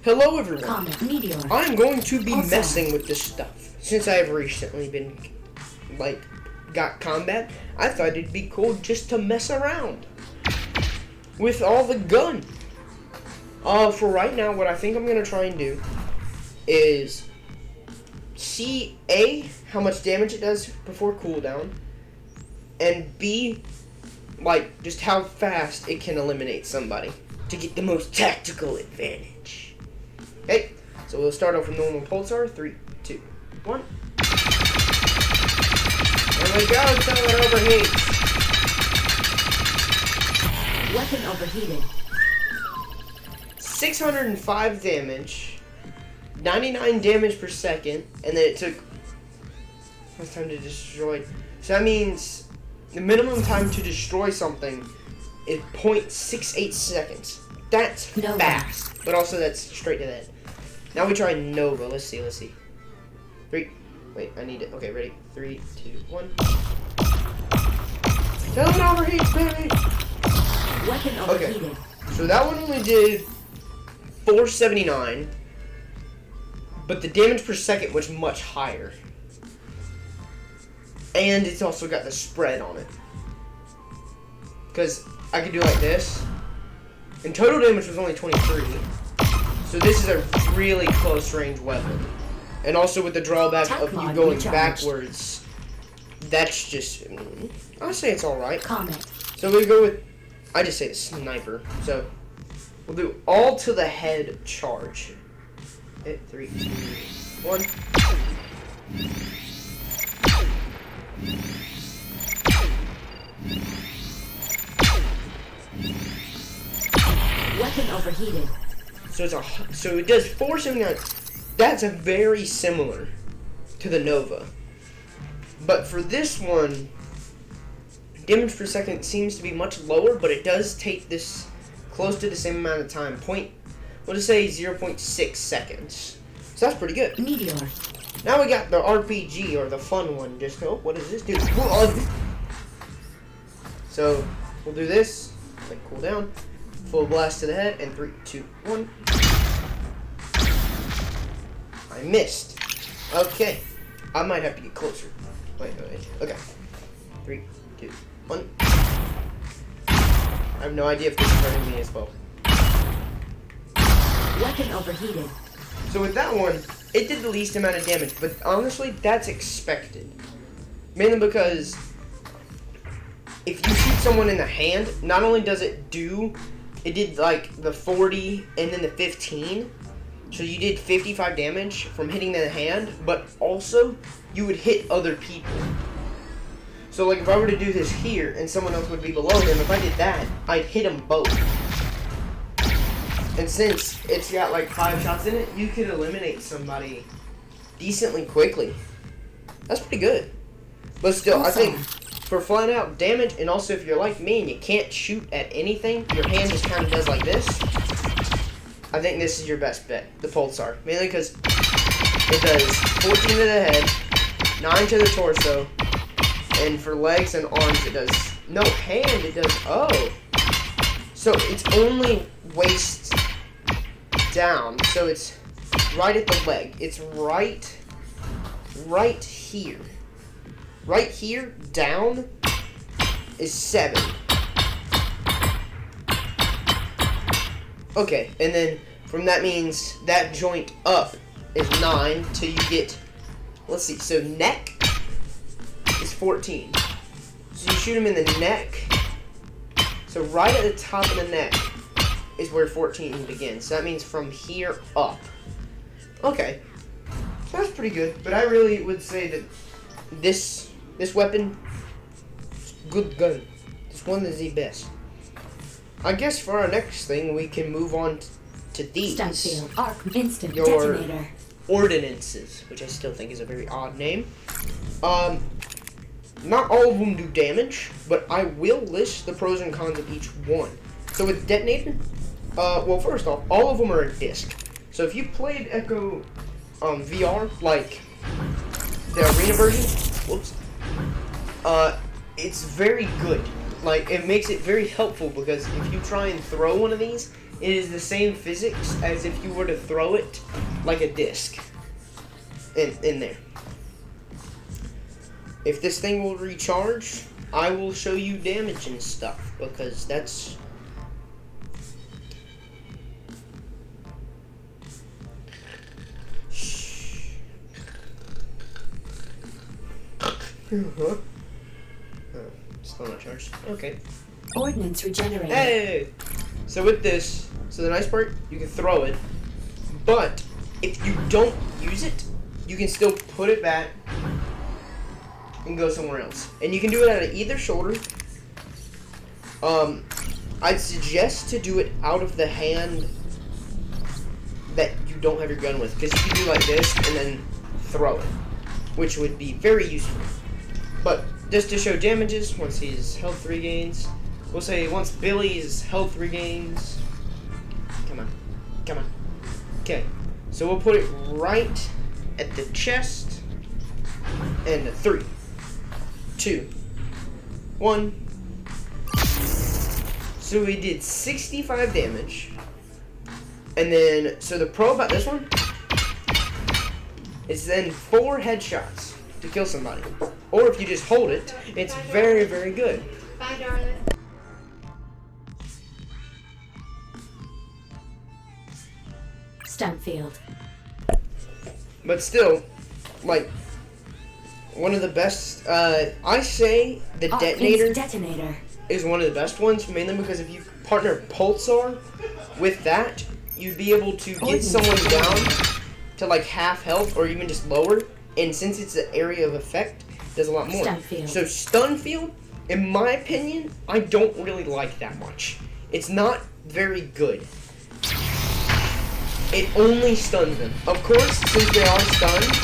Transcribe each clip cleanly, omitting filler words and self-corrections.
Hello everyone, Comet meteor. I'm going to be Also. messing with this stuff. Since I've recently been, got combat, I thought it'd be cool just to mess around with all the gun. For right now, what I think I'm going to try and do is see A, how much damage it does before cooldown, and B, just how fast it can eliminate somebody to get the most tactical advantage. Okay, so we'll start off with normal pulsar. 3, 2, 1. There we go until it overheats. Weapon overheated. 605 damage, 99 damage per second, and then it took what's time to destroy. So that means the minimum time to destroy something is 0.68 seconds. That's Nova. fast, but also that's straight to the head. Now we try Nova. Let's see. 3. Wait, I need it. Okay, ready? 3, 2, 1. Tell it overheats, baby. Weapon overheated. So that one only did 479, but the damage per second was much higher. And it's also got the spread on it. Because I could do like this, and total damage was only 23. So this is a really close range weapon. And also with the drawback of you going backwards, that's just, I say it's alright. Comet. So we go with, I just say the sniper. So we'll do all to the head charge. 3, 2, 1. Weapon overheated. So it does 479. That's a very similar to the Nova. But for this one, damage per second seems to be much lower, but it does take this close to the same amount of time. We'll just say 0.6 seconds. So that's pretty good. Meteor. Now we got the RPG, or the fun one. Just go, what does this do? So we'll do this, cool down, full blast to the head, and 3, 2, 1. I missed. Okay, I might have to get closer. Wait. Okay, 3, 2, 1. I have no idea if this is hurting me as well. Weapon overheated. So with that one, it did the least amount of damage, but honestly, that's expected. Mainly because if you shoot someone in the hand, not only does it did the 40 and then the 15, so you did 55 damage from hitting the hand, but also you would hit other people. So if I were to do this here and someone else would be below them, if I did that, I'd hit them both. And since it's got 5 shots in it, you could eliminate somebody decently quickly. That's pretty good. But still, I think for flat out damage, and also if you're like me and you can't shoot at anything, your hand just kind of does like this, I think this is your best bet, the Pulsar. Mainly because it does 14 to the head, 9 to the torso, and for legs and arms it does, no, hand it does, so it's only waist down, so it's right at the leg. It's right here. Right here, down, is 7. Okay, and then from that means that joint up is 9 till you get, let's see, so neck is 14. So you shoot him in the neck. So right at the top of the neck is where 14 begins. So that means from here up. Okay, so that's pretty good. But I really would say that this weapon is good gun. This one is the best. I guess for our next thing, we can move on to these. Stunfield arc instant Your detonator. ordinances, which I still think is a very odd name. Not all of them do damage, but I will list the pros and cons of each one. So with detonator, well, first off, all of them are a disc. So if you played Echo VR, like the arena version, it's very good. It makes it very helpful because if you try and throw one of these, it is the same physics as if you were to throw it like a disc in there. If this thing will recharge, I will show you damage and stuff, because that's... Oh, still not charged. Okay. Ordnance regenerated. Hey! So with this, so the nice part, you can throw it, but if you don't use it, you can still put it back and go somewhere else. And you can do it out of either shoulder. I'd suggest to do it out of the hand that you don't have your gun with, because you can do like this and then throw it, which would be very useful. But just to show damages, once his health regains, we'll say once Billy's health regains. Come on, come on. Okay, so we'll put it right at the chest. And 3, 2, 1. So we did 65 damage. And then, so the pro about this one is then 4 headshots to kill somebody. Or if you just hold it, it's very, very good. Bye, darling. Stunfield. But still, like, one of the best, I say the detonator Detonator. is one of the best ones, mainly because if you partner Pulsar with that, you'd be able to get someone down to like half health or even just lower, and since it's an area of effect, it does a lot more. Stunfield. So Stunfield, in my opinion, I don't really like that much. It's not very good. It only stuns them. Of course, since they are stunned,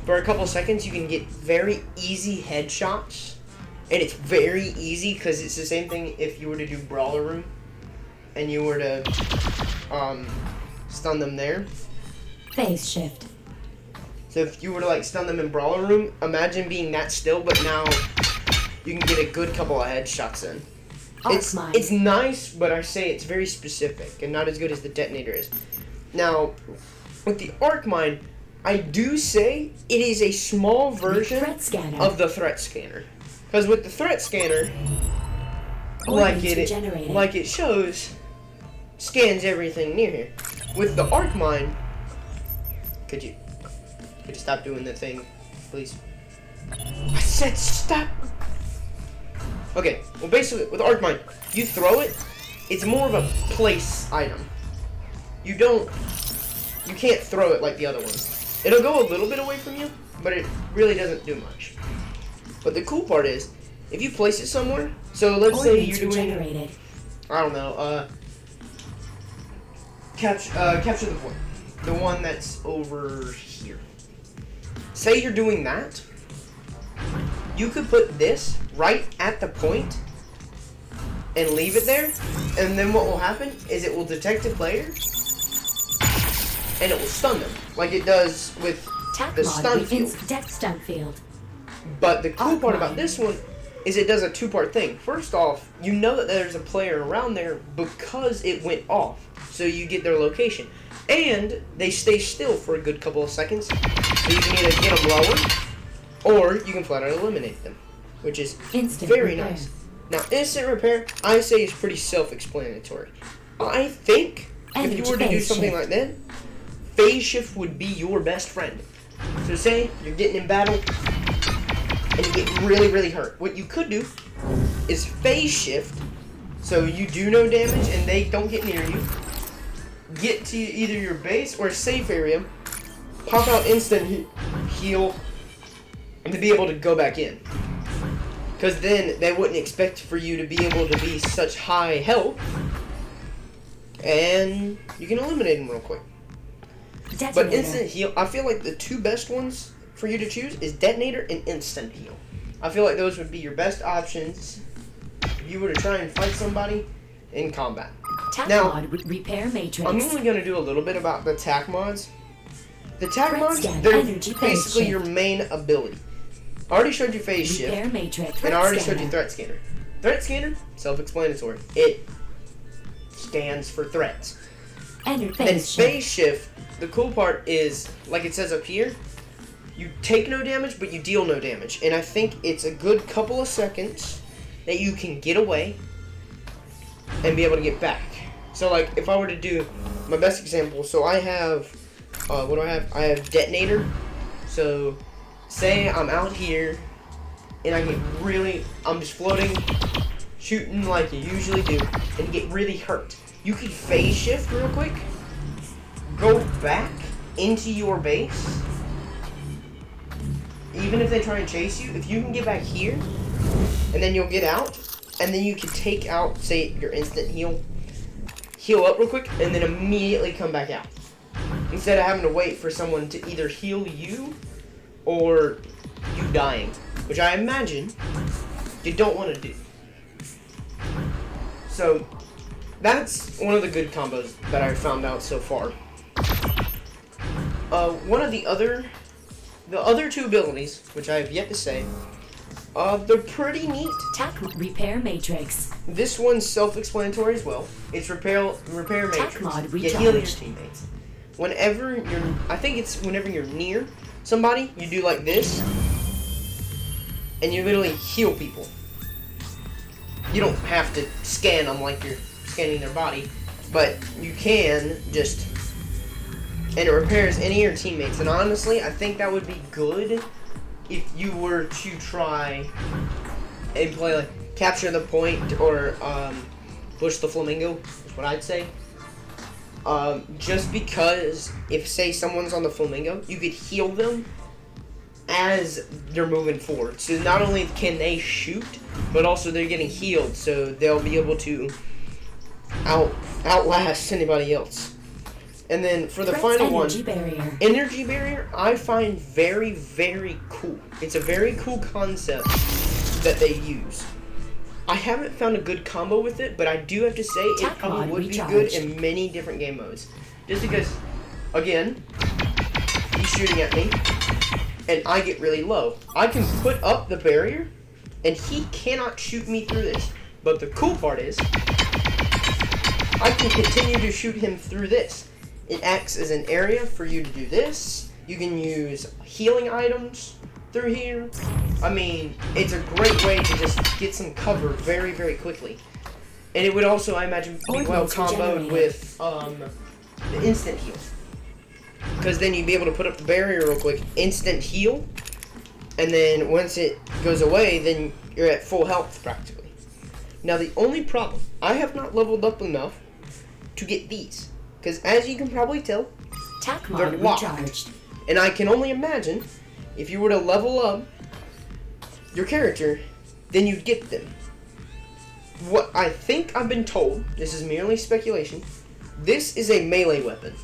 for a couple seconds you can get very easy headshots. And it's very easy because it's the same thing if you were to do Brawler Room and you were to stun them there. Phase shift. So if you were to like stun them in Brawler Room, imagine being that still, but now you can get a good couple of headshots in. It's nice, but I say it's very specific and not as good as the detonator is. Now, with the Arc Mine, I do say it is a small version of the threat scanner. Because with the threat scanner, like it shows, scans everything near here. With the Arc Mine, could you stop doing the thing, please? I said stop. Okay, well basically with Arc Mine, you throw it, it's more of a place item. You can't throw it like the other ones. It'll go a little bit away from you, but it really doesn't do much. But the cool part is, if you place it somewhere, so let's say you're doing, I don't know, capture the point, the one that's over here. Say you're doing that, you could put this right at the point and leave it there, and then what will happen is it will detect a player and it will stun them, like it does with the stun field. But the cool part about this one is it does a 2-part thing. First off, you know that there's a player around there because it went off, so you get their location. And they stay still for a good couple of seconds, so you can either get them lower, or you can flat out eliminate them, which is very nice. Now, instant repair, I say is pretty self-explanatory. I think if you were to do something like that, phase shift would be your best friend. So say you're getting in battle and you get really, really hurt. What you could do is phase shift, so you do no damage and they don't get near you. Get to either your base or a safe area, pop out instant heal, and to be able to go back in. Because then they wouldn't expect for you to be able to be such high health, and you can eliminate them real quick. But instant heal, I feel like the 2 best ones for you to choose is detonator and instant heal. I feel like those would be your best options if you were to try and fight somebody in combat. Now, repair matrix. I'm only going to do a little bit about the tac mods. The tac mods, they're basically your main ability. I already showed you phase shift, and I already showed you threat scanner. Threat scanner, self-explanatory. It stands for threats. Enter Then phase shift. phase shift, the cool part is, like it says up here, you take no damage, but you deal no damage. And I think it's a good couple of seconds that you can get away and be able to get back. So, like, if I were to do my best example, so I have, what do I have? I have detonator. So, say I'm out here, and I get really, I'm just floating, shooting like you usually do, and get really hurt. You can phase shift real quick, go back into your base, even if they try and chase you, if you can get back here, and then you'll get out, and then you can take out, say, your instant heal up real quick, and then immediately come back out. Instead of having to wait for someone to either heal you, or you dying, which I imagine you don't want to do. So, that's one of the good combos that I found out so far. One of the other two abilities, which I have yet to say, they're pretty neat. Tac repair matrix. This one's self-explanatory as well. It's repair matrix. mod You heal your recharged. teammates. Whenever you're near somebody, you do like this, and you literally heal people. You don't have to scan them like you're scanning their body, but you can just, and it repairs any of your teammates. And honestly, I think that would be good if you were to try and play like capture the point or push the flamingo, is what I'd say. Just because if, say, someone's on the flamingo, you could heal them as they're moving forward. So not only can they shoot, but also they're getting healed, so they'll be able to outlast anybody else. And then for the Threats final one, energy barrier. energy barrier, I find very, very cool. It's a very cool concept that they use. I haven't found a good combo with it, but I do have to say it Tac probably mod would be recharged. good in many different game modes. Just because, again, he's shooting at me, and I get really low. I can put up the barrier, and he cannot shoot me through this. But the cool part is, I can continue to shoot him through this. It acts as an area for you to do this. You can use healing items through here. I mean, it's a great way to just get some cover very, very quickly. And it would also, I imagine, be well Ordnance comboed regenerated. with the instant heal. Because then you'd be able to put up the barrier real quick, instant heal, and then once it goes away, then you're at full health practically. Now the only problem, I have not leveled up enough to get these. Because as you can probably tell, Tac they're mod locked. recharged. And I can only imagine, if you were to level up your character, then you'd get them. What I think I've been told, this is merely speculation, this is a melee weapon.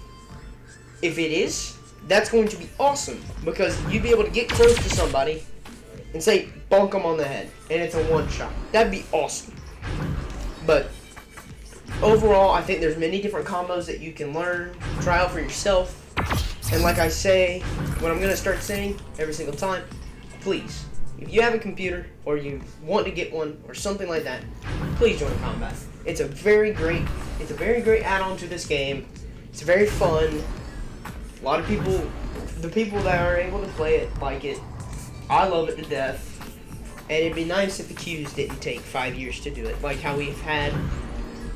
If it is, that's going to be awesome, because you'd be able to get close to somebody and say, bonk them on the head, and it's a one-shot. That'd be awesome. But overall, I think there's many different combos that you can learn, try out for yourself. And like I say, what I'm going to start saying every single time, please, if you have a computer or you want to get one or something like that, please join combat. It's a very great add-on to this game. It's very fun. A lot of people, the people that are able to play it, like it. I love it to death. And it'd be nice if the queues didn't take 5 years to do it, like how we've had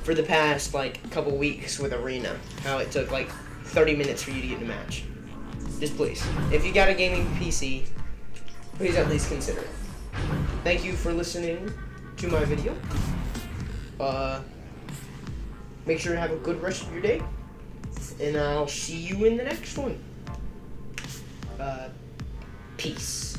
for the past couple weeks with Arena. How it took 30 minutes for you to get in a match. Just please, if you got a gaming PC, please at least consider it. Thank you for listening to my video. Make sure to have a good rest of your day, and I'll see you in the next one. Peace.